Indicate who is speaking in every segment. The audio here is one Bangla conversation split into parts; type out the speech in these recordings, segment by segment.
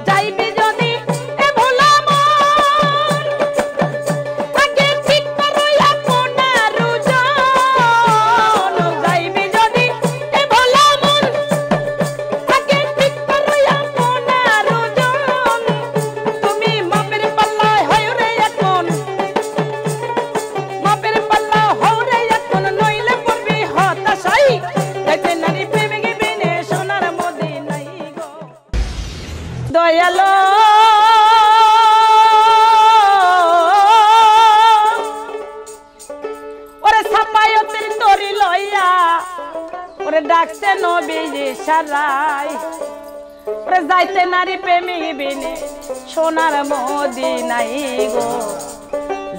Speaker 1: যাইবি যদি এ ভোলা মন আগে ঠিক করো আপনার রুজন যাইবি যদি এ ভোলা মন আগে ঠিক করো আপনার রুজন তুমি মাপের পাল্লা হয় রে এখন মাপের পাল্লা হও রে এখন নইলে পড়বি হতাশাই যাইতে নারী প্রেমে বিনে সোনার মদিনাই গো দয়ালো ওরে সাপায়তের তরি লইয়া ওরে ডাকতে নবী ইশারায় ওরে যাইতে নারী প্রেমে বিনে সোনার মদিনাই গো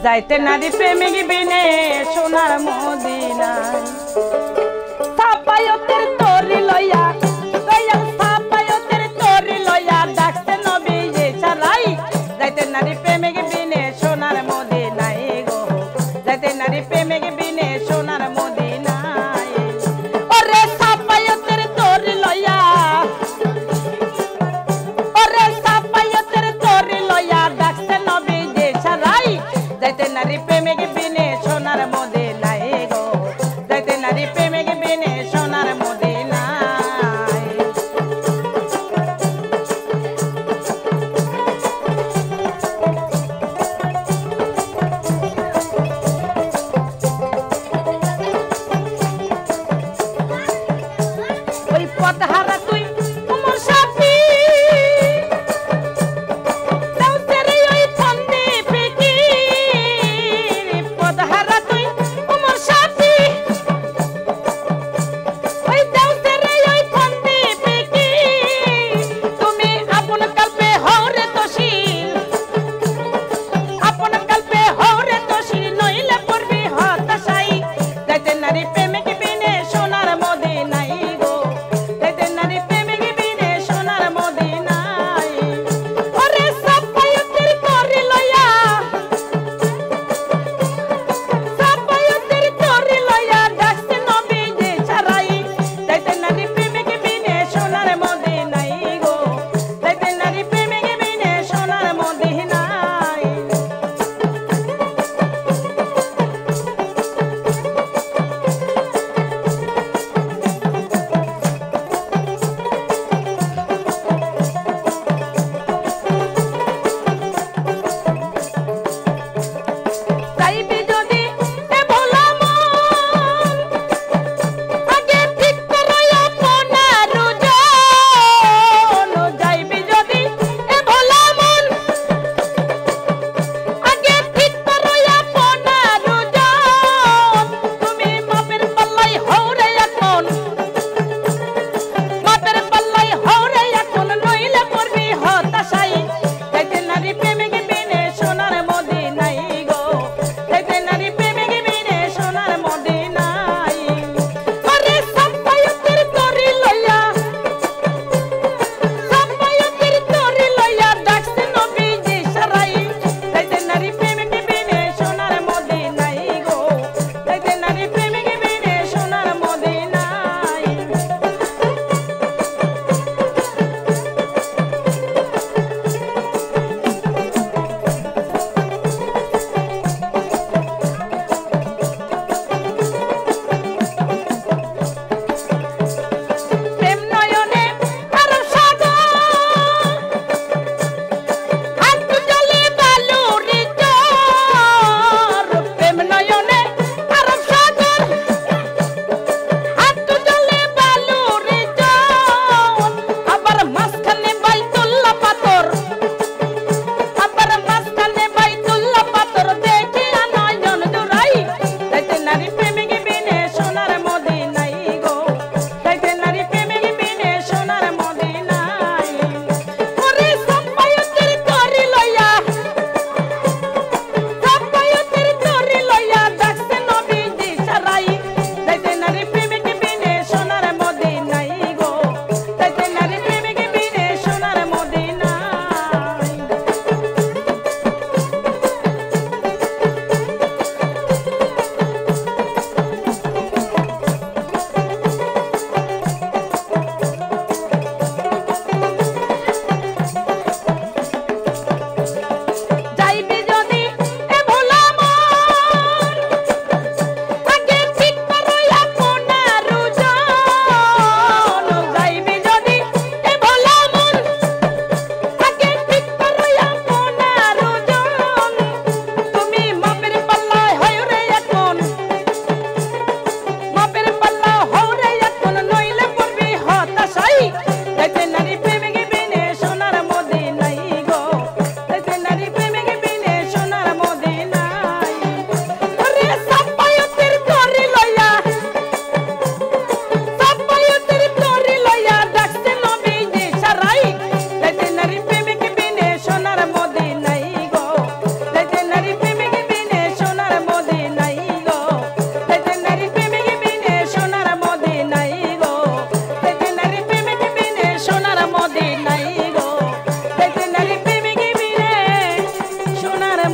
Speaker 1: যাইতে নারী প্রেমিক বিনে সোনার মদিনায় সাপায়তের তরি লইয়া দয়াল সাপায়তের তরি লইয়া ডাকতে নবী ইশারায় যাইতে নারী প্রেমিক বিনে সোনার মদিনায় গো যাইতে নারী প্রেমিক বিনে সোনার মদিনায় ওরে সাপায়তের তরি লইয়া ওরে সাপায়তের তরি লইয়া ডাকতে নবী ইশারায় যাইতে নারী প্রেমিক বিনে সোনার মদিনায় গো যাইতে নারী প্রেমিক বিনে সোনার মদিনায় ওই পথহারা তুই উমর সাথী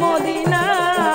Speaker 1: মদিনায়